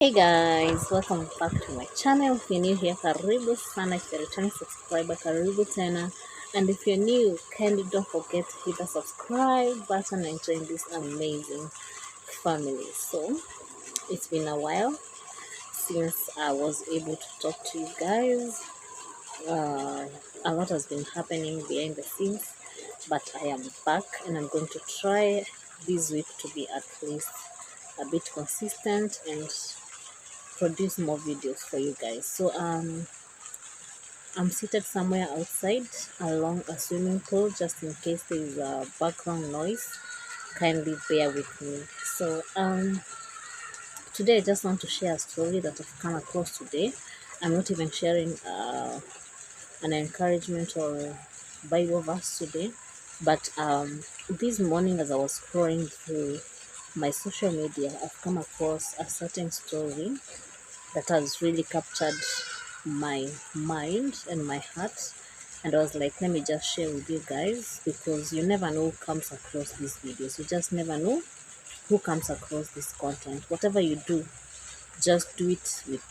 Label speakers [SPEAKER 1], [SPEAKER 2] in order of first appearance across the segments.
[SPEAKER 1] Hey guys, welcome back to my channel. If you're new here, karibu sana. If you're a returning subscriber, karibu tena. And if you're new, kindly don't forget to hit the subscribe button and join this amazing family. So, it's been a while since I was able to talk to you guys. Uh, a lot has been happening behind the scenes, but I am back and I'm going to try this week to be at least a bit consistent and produce more videos for you guys. So I'm seated somewhere outside along a swimming pool just in case there is a background noise. Kindly bear with me. So today I just want to share a story that I've come across today. I'm not even sharing an encouragement or Bible verse today, but this morning as I was scrolling through my social media, I've come across a certain story that has really captured my mind and my heart. And I was like, let me just share with you guys because you never know who comes across these videos. You just never know who comes across this content. Whatever you do, just do it with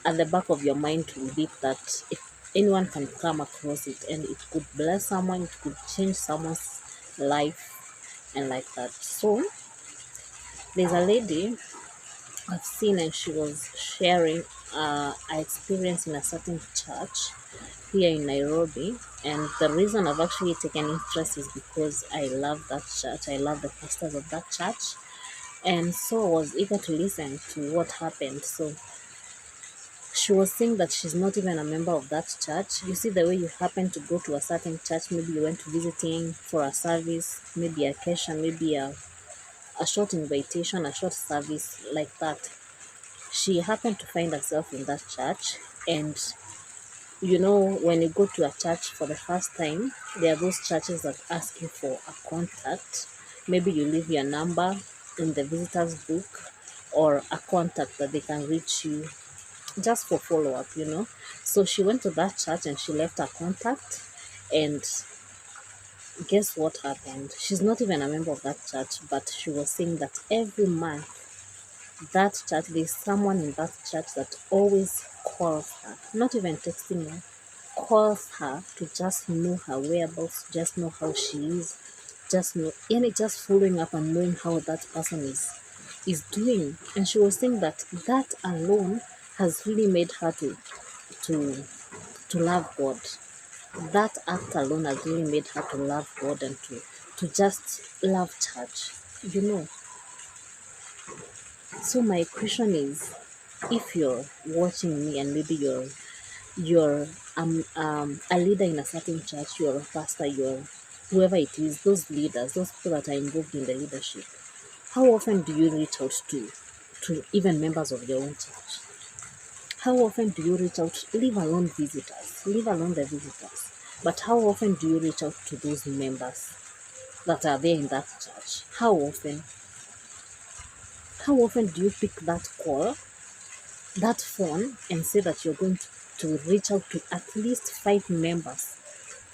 [SPEAKER 1] at the back of your mind to believe that if anyone can come across it and it could bless someone, it could change someone's life and like that. So there's a lady I've seen, and she was sharing an experience in a certain church here in Nairobi. And the reason I've actually taken interest is because I love that church. I love the pastors of that church. And so I was eager to listen to what happened. So she was saying that she's not even a member of that church. You see, the way you happen to go to a certain church, maybe you went to visiting for a service, maybe a occasion, maybe a short invitation, a short service like that. She happened to find herself in that church. And you know, when you go to a church for the first time, there are those churches that ask you for a contact. Maybe you leave your number in the visitor's book or a contact that they can reach you just for follow-up, you know. So she went to that church and she left her contact, and guess what happened? She's not even a member of that church, but she was saying that every month that church, there's someone in that church that always calls her, not even texting her, calls her to just know her whereabouts, just know how she is, just know, and just following up and knowing how that person is doing. And she was saying that that alone has really made her to to love God. That act alone has really made her to love God and to just love church, you know. So my question is, if you're watching me and maybe you're a leader in a certain church, you're a pastor, you're whoever it is, those leaders, those people that are involved in the leadership, how often do you reach out to even members of your own church? How often do you reach out, leave alone visitors, leave alone the visitors, but how often do you reach out to those members that are there in that church? How often do you pick that call, that phone, and say that you're going to reach out to at least 5 members?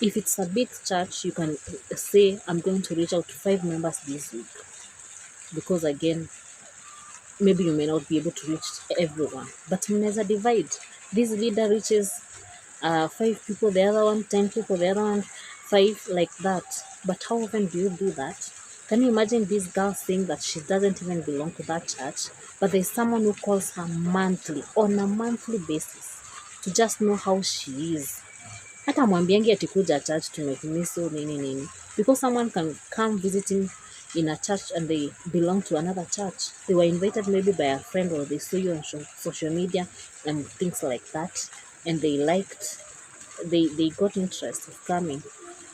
[SPEAKER 1] If it's a big church, you can say, I'm going to reach out to 5 members this week. Because again, maybe you may not be able to reach everyone, but mnaweza divide. This leader reaches 5 people, the other one 10 people, the other one 5, like that. But how often do you do that? Can you imagine this girl saying that she doesn't even belong to that church, but there's someone who calls her monthly, on a monthly basis, to just know how she is? Hata mwambiangi ati kuja church tumekumiso nini nini, because someone can come visiting in a church and they belong to another church. They were invited maybe by a friend, or they saw you on social media and things like that, and they got interest of coming.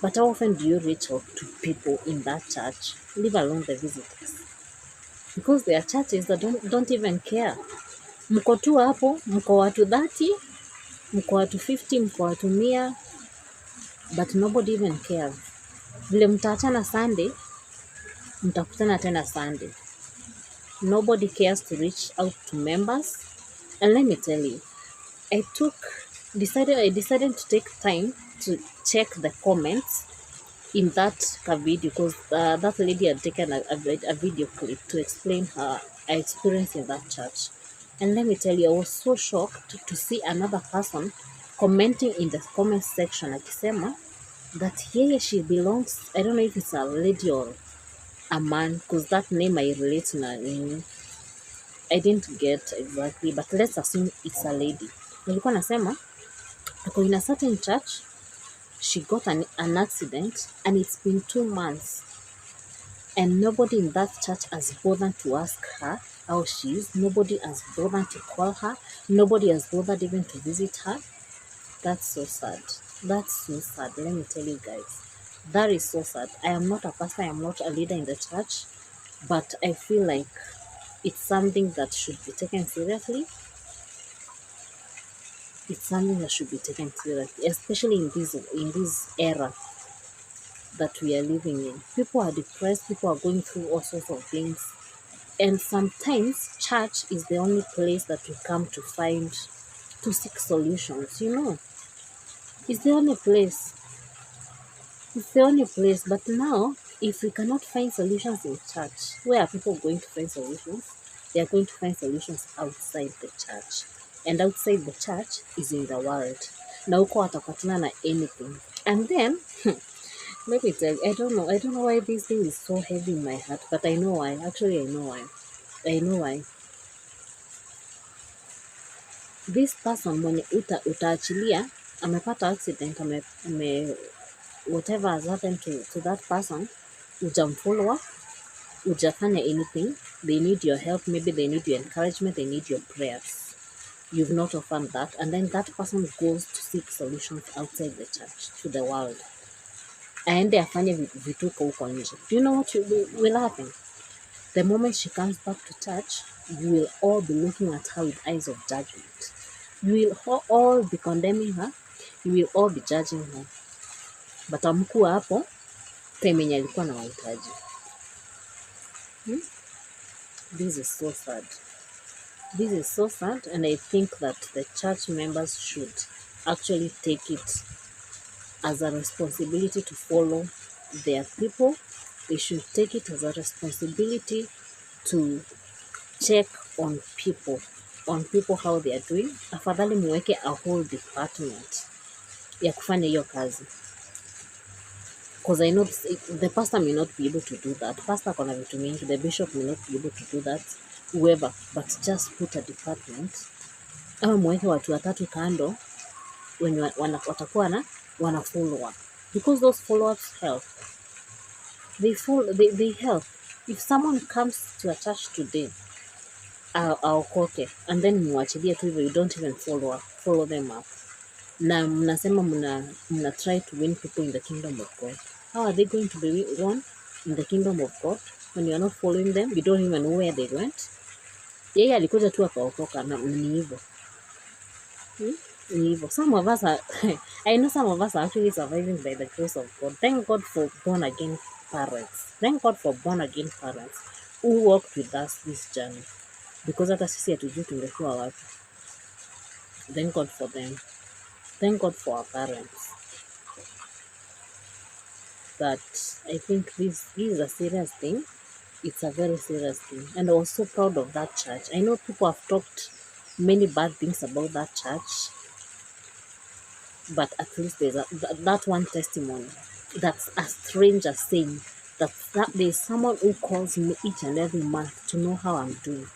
[SPEAKER 1] But how often do you reach out to people in that church, leave alone the visitors? Because there are churches that don't even care. Mko tu hapo, mko watu 30, mko watu 50, mko watu 100, but nobody even cares. Vile mtaachana Sunday, mtakutana tena Sunday. Nobody cares to reach out to members. And let me tell you, I decided to take time to check the comments in that video, because that lady had taken a video clip to explain I experienced in that church. And let me tell you, I was so shocked to see another person commenting in the comment section akisema that yeye she belongs, I don't know if it's a lady or a man, because that name I relate na nini. I didn't get exactly, but let's assume it's a lady. Nilikuwa nasema ako in a certain church, she got an accident and it's been 2 months and nobody in that church has bothered to ask her how she is. Nobody has bothered to call her. Nobody has bothered even to visit her. That's so sad. That's so sad. Let me tell you guys. That is so sad. I am not a pastor. I am not a leader in the church. But I feel like it's something that should be taken seriously. It's something that should be taken seriously, especially in this era that we are living in. People are depressed. People are going through all sorts of things. And sometimes church is the only place that we come to seek solutions, It's the only place. It's the only place. But now, if we cannot find solutions in church, where are people going to find solutions? They are going to find solutions outside the church. And outside the church is in the world. Na huko watapatana na anything. And then, let me tell you, I don't know why this thing is so heavy in my heart, but I know why. Actually, I know why. I know why. This person mwenye utaachilia amepata accident, whatever has happened to that person, ujamfollow up, ujafanya anything. They need your help, maybe they need your encouragement, they need your prayers. You've not offered that, and then that person goes to seek solutions outside the church, to the world. Aende afanye vituko huko nje. Do you know what will happen? The moment she comes back to church, you will all be looking at her with eyes of judgment. You will all be condemning her. You will all be judging her. But amkuwa hapo time yenye alikuwa na wahitaji. This is so sad. This is so sad, and I think that the church members should actually take it as a responsibility to follow their people. They should take it as a responsibility to check on people how they are doing. Afadhali muweke a whole department ya kufanya hiyo kazi. Because I know the pastor may not be able to do that. Pastor kona vitu mingi, the bishop may not be able to do that, whoever, but just put a department. Ama muweke watu watatu kando when watakuwa wana follow up, because those follow-ups help. They help. If someone comes to a church today, aokoke, and then muachilie tu hivyo, you don't even follow them up, na mnasema mna try to win people in the kingdom of God. How are they going to be won in the kingdom of God when you are not following them? You don't even know where they went. Yeye alikuja tu akaokoka, na ni hivyo. Some of us are I know some of us are actually surviving by the grace of God. Thank God for born again parents. Thank God for born again parents who walked with us this journey, because hata sisi hatujui tungekuwa wapi. Thank God for them. Thank God for our parents. But I think this is a serious thing. It's a very serious thing. And I was so proud of that church. I know people have talked many bad things about that church, but at least there's that one testimony. That's a stranger saying that there's someone who calls me each and every month to know how I'm doing,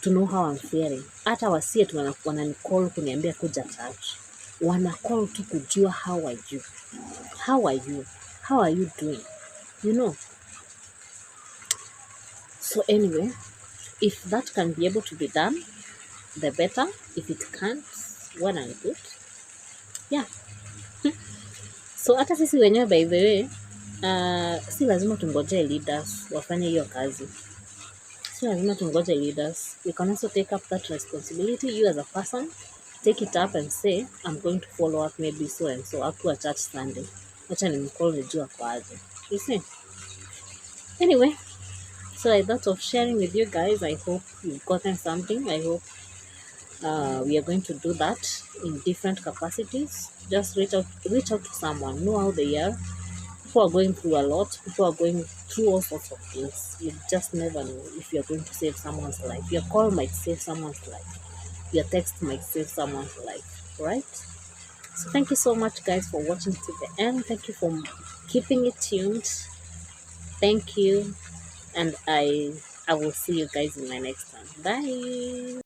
[SPEAKER 1] to know how I'm faring. Hata wasie tu wananicall kuniambia kuja church. Wanacall tu kujua how are you? How are you? How are you doing? So anyway, if that can be able to be done, the better. If it can't, well and good. Yeah. So hata sisi wenyewe, by the way, si lazima tungoje leaders wafanye hiyo kazi. Si lazima tungoje leaders. You can also take up that responsibility. You as a person, take it up and say, I'm going to follow up maybe so and so up to a church Sunday. Acha nimcall nijua kwa aje. You see? Anyway, so I thought of sharing with you guys. I hope you've gotten something. I hope we are going to do that in different capacities. Just reach out to someone, know how they are, People are going through a lot. People are going through all sorts of things. You just never know if you're going to save someone's life. Your call might save someone's life. Your text might save someone's life, right? So thank you so much, guys, for watching to the end. Thank you for keeping it tuned. Thank you, and I will see you guys in my next one. Bye.